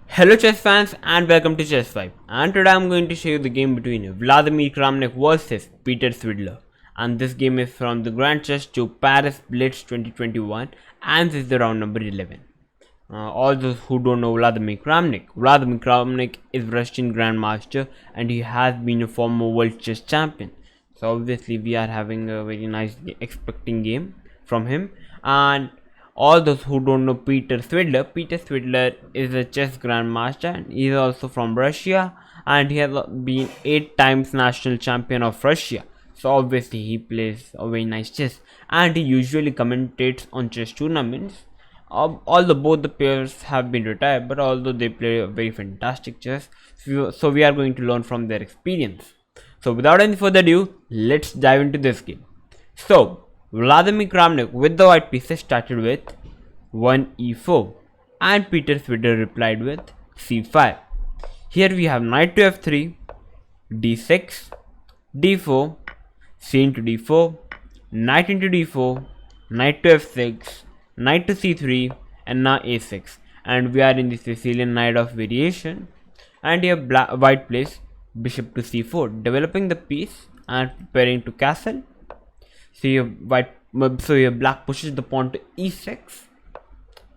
Hello chess fans and welcome to Chess5, and today I'm going to show you the game between Vladimir Kramnik versus Peter Svidler, and this game is from the Grand Chess to Paris Blitz 2021 and this is the round number 11. All those who don't know Vladimir Kramnik is Russian Grandmaster and he has been a former World Chess Champion. So obviously we are having a very nice expecting game from him. And all those who don't know Peter Svidler is a chess grandmaster and he is also from Russia and he has been 8 times national champion of Russia. So obviously he plays a very nice chess and he usually commentates on chess tournaments. Although both the players have been retired, but although they play a very fantastic chess, so we are going to learn from their experience. So without any further ado, let's dive into this game. So Vladimir Kramnik with the white pieces started with 1e4 and Peter Svidler replied with c5. Here we have knight to f3, d6, d4, c into d4, knight into d4, knight to f6, knight to c3 and now a6, and we are in the Sicilian Najdorf Variation. And here white plays bishop to c4, developing the piece and preparing to castle. So here black pushes the pawn to e6.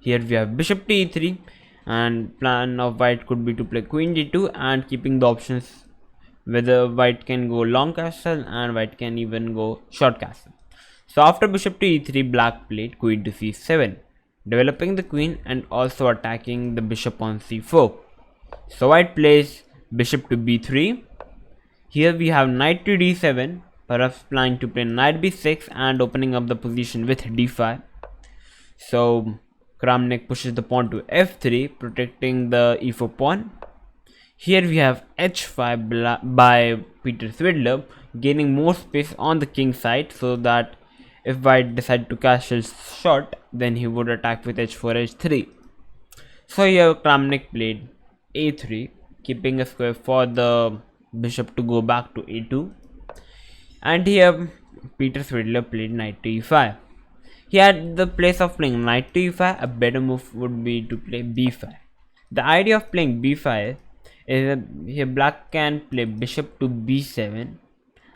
Here we have bishop to e3 and plan of white could be to play queen d2 and keeping the options whether white can go long castle and white can even go short castle. So after bishop to e3, black played queen to c7, developing the queen and also attacking the bishop on c4. So white plays bishop to b3. Here we have knight to d7, perhaps planning to play knight b6 and opening up the position with d5. So Kramnik pushes the pawn to f3, protecting the e4 pawn. Here we have h5 by Peter Svidler, gaining more space on the king side, so that if white decided to castle short, then he would attack with h4 h3. So here Kramnik played a3, keeping a square for the bishop to go back to a2. And here Peter Svidler played knight to e5. Here at the place of playing knight to e5, a better move would be to play b5. The idea of playing b5 is that here black can play bishop to b7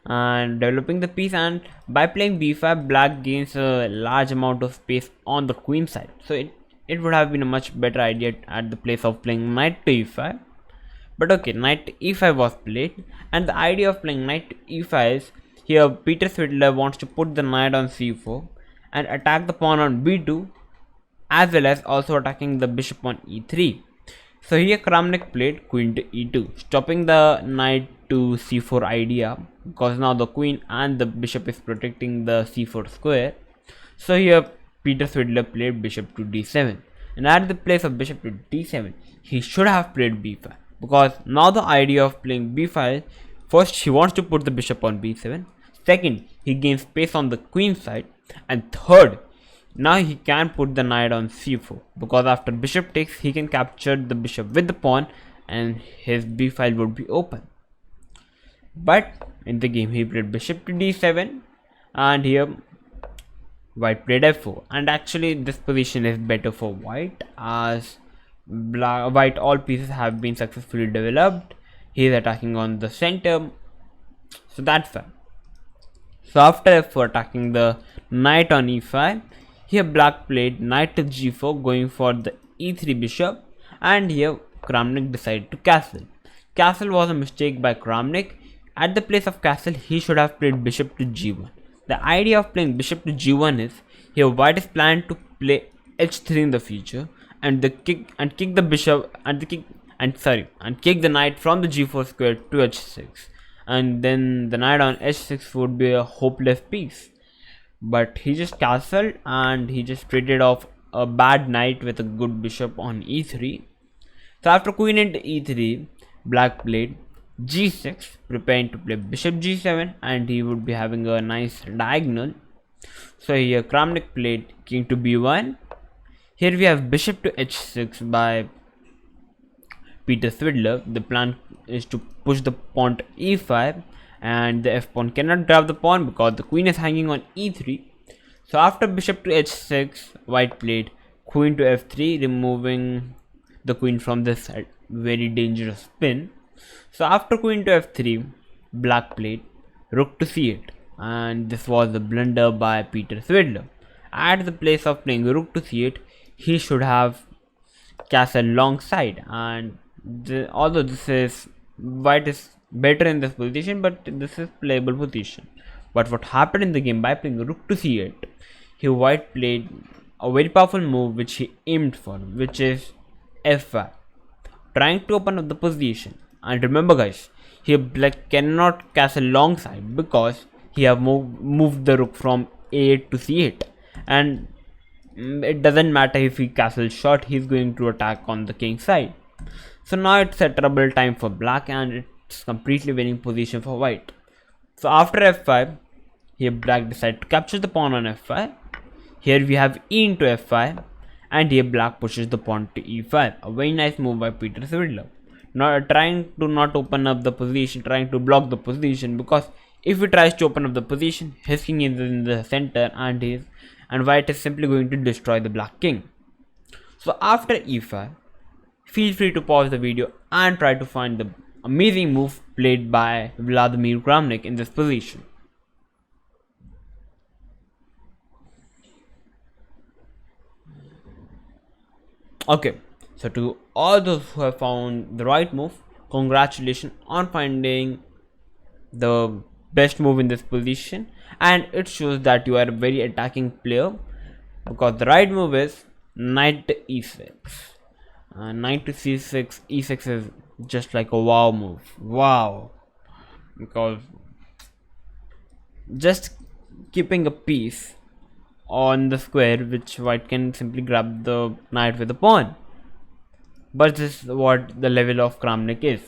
and developing the piece, and by playing b5 black gains a large amount of space on the queen side. So it would have been a much better idea at the place of playing knight to e5. But okay, knight to e5 was played, and the idea of playing knight to e5 is here Peter Svidler wants to put the knight on c4 and attack the pawn on b2, as well as also attacking the bishop on e3. So here Kramnik played queen to e2, stopping the knight to c4 idea, because now the queen and the bishop is protecting the c4 square. So here Peter Svidler played bishop to d7, and at the place of bishop to d7 he should have played b5, because now the idea of playing b5 is, first he wants to put the bishop on b7, second he gains space on the queen side, and third now he can put the knight on c4, because after bishop takes he can capture the bishop with the pawn and his b file would be open. But in the game he played bishop to d7 and here white played f4, and actually this position is better for white as white all pieces have been successfully developed. He is attacking on the center, so that's fine. So after f4 attacking the knight on e5, here black played knight to g4 going for the e3 bishop, and here Kramnik decided to castle. Castle was a mistake by Kramnik. At the place of castle he should have played bishop to g1. The idea of playing bishop to g1 is here white is planning to play h3 in the future and kick the bishop and kick the knight from the g4 square to h6, and then the knight on h6 would be a hopeless piece. But he just castled and he just traded off a bad knight with a good bishop on e3. So after queen into e3, black played g6, preparing to play bishop g7, and he would be having a nice diagonal. So here Kramnik played king to b1. Here we have bishop to h6 by Peter Svidler. The plan is to push the pawn to e5, and the f pawn cannot grab the pawn because the queen is hanging on e3. So after bishop to h6, white played queen to f3, removing the queen from this side. Very dangerous spin. So after queen to f3, black played rook to c8, and this was the blunder by Peter Svidler. At the place of playing rook to c8, he should have castled long side, and although this is white is better in this position, but this is playable position. But what happened in the game, by playing rook to c8, white played a very powerful move which he aimed for, which is f5, trying to open up the position. And remember guys, here black cannot castle long side because he have moved the rook from a8 to c8, and it doesn't matter if he castles short, he's going to attack on the king side. So now it's a trouble time for black, and it's completely winning position for white. So after f5, here black decided to capture the pawn on f5. Here we have e into f5, and here black pushes the pawn to e5. A very nice move by Peter Svidler. Now trying to not open up the position, trying to block the position, because if he tries to open up the position, his king is in the center, and white is simply going to destroy the black king. So after e5, feel free to pause the video and try to find the amazing move played by Vladimir Kramnik in this position. Okay, so to all those who have found the right move, congratulations on finding the best move in this position, and it shows that you are a very attacking player, because the right move is knight to e6. Knight to c6, e6 is just like a wow move. Wow, because just keeping a piece on the square which white can simply grab the knight with the pawn. But this is what the level of Kramnik is,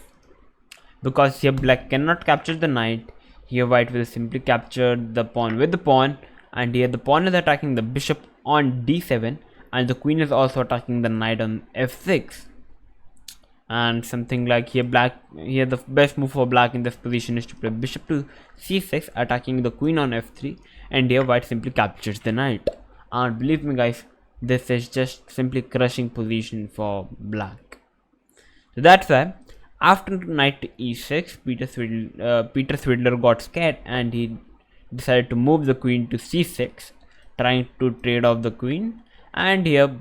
because here black cannot capture the knight. Here white will simply capture the pawn with the pawn, and here the pawn is attacking the bishop on d7, and the queen is also attacking the knight on f6. And something like here the best move for black in this position is to play bishop to c6, attacking the queen on f3, and here white simply captures the knight. And believe me guys, this is just simply crushing position for black. So that's why after knight to e6, Peter Svidler got scared, and he decided to move the queen to c6, trying to trade off the queen. And here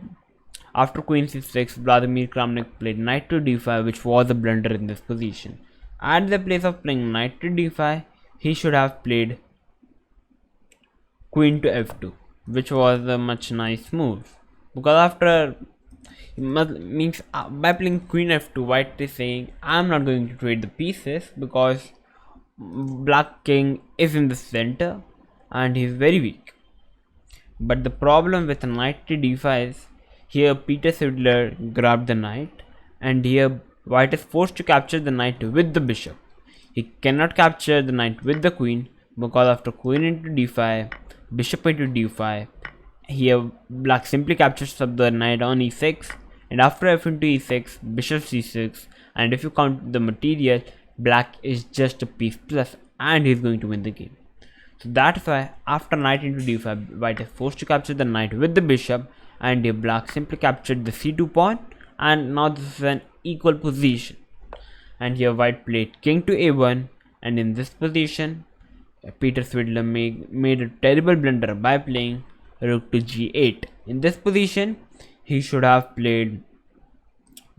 after queen c6, Vladimir Kramnik played knight to d5, which was a blunder in this position. At the place of playing knight to d5, he should have played queen to f2, which was a much nice move, because after by playing queen f2, white is saying I'm not going to trade the pieces because black king is in the center and he's very weak. But the problem with knight to d5 is here Peter Svidler grabbed the knight, and here white is forced to capture the knight with the bishop. He cannot capture the knight with the queen, because after queen into d5, bishop into d5, here black simply captures up the knight on e6, and after f into e6, bishop c6, and if you count the material, black is just a piece plus, and he's going to win the game. So that's why after knight into d5, white is forced to capture the knight with the bishop, and here black simply captured the c2 pawn, and now this is an equal position. And here white played king to a1, and in this position Peter Svidler made a terrible blunder by playing rook to g8. In this position he should have played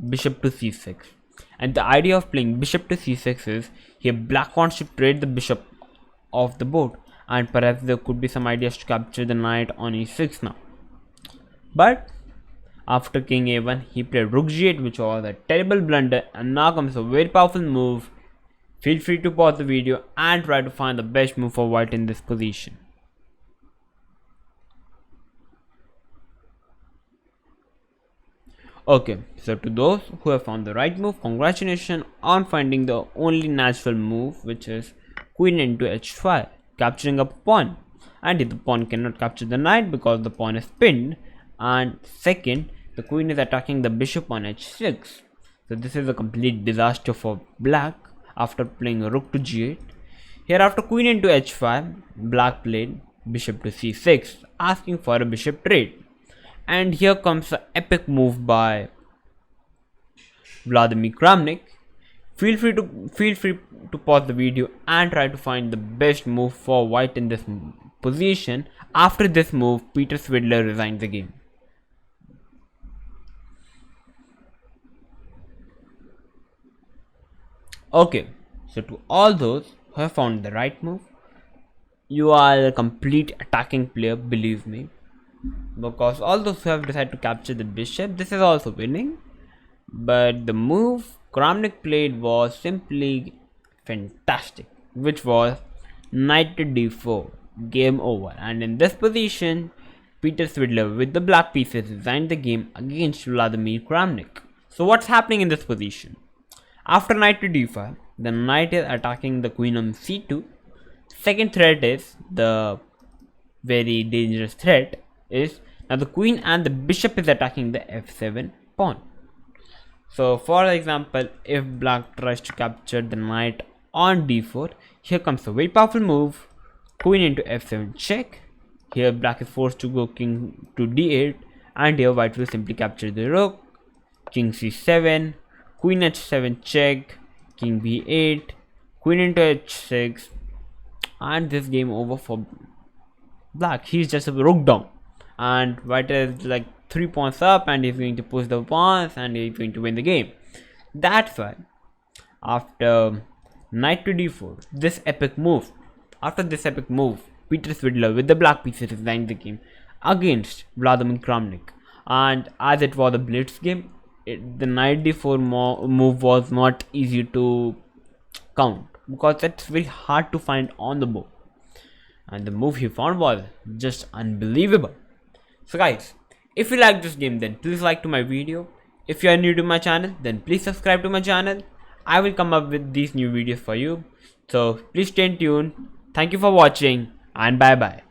bishop to c6, and the idea of playing bishop to c6 is here black wants to trade the bishop off the board, and perhaps there could be some ideas to capture the knight on e6 now. But after king a1, he played rook g8, which was a terrible blunder, and now comes a very powerful move. Feel free to pause the video and try to find the best move for white in this position. Okay, so to those who have found the right move, congratulations on finding the only natural move, which is queen into h5, capturing a pawn. And the pawn cannot capture the knight because the pawn is pinned, and second, the queen is attacking the bishop on h6. So this is a complete disaster for black after playing a rook to g8. Here after queen into h5, black played bishop to c6, asking for a bishop trade. And here comes an epic move by Vladimir Kramnik. Feel free to pause the video and try to find the best move for white in this position. After this move, Peter Svidler resigned the game. Okay, so to all those who have found the right move, you are a complete attacking player, believe me. Because all those who have decided to capture the bishop, this is also winning. But the move Kramnik played was simply fantastic, which was knight to d4, game over. And in this position, Peter Svidler with the black pieces resigned the game against Vladimir Kramnik. So what's happening in this position? After knight to d5, the knight is attacking the queen on c2. Second threat is the very dangerous threat is now the queen and the bishop is attacking the f7 pawn. So for example, if black tries to capture the knight on d4, here comes a very powerful move, queen into f7 check. Here black is forced to go king to d8, and here white will simply capture the rook, king c7, queen h7 check, king b8, queen into h6, and this game over for black. He's just a rook down, and white is like 3 pawns up, and he's going to push the pawns and he's going to win the game. That's why after knight to d4, this epic move, Peter Svidler with the black pieces resigned the game against Vladimir Kramnik. And as it was a blitz game, the knight d4 move was not easy to count because it's very hard to find on the board, and the move he found was just unbelievable. So guys, if you like this game, then please like to my video. If you are new to my channel, then please subscribe to my channel. I will come up with these new videos for you, so please stay tuned. Thank you for watching, and bye bye.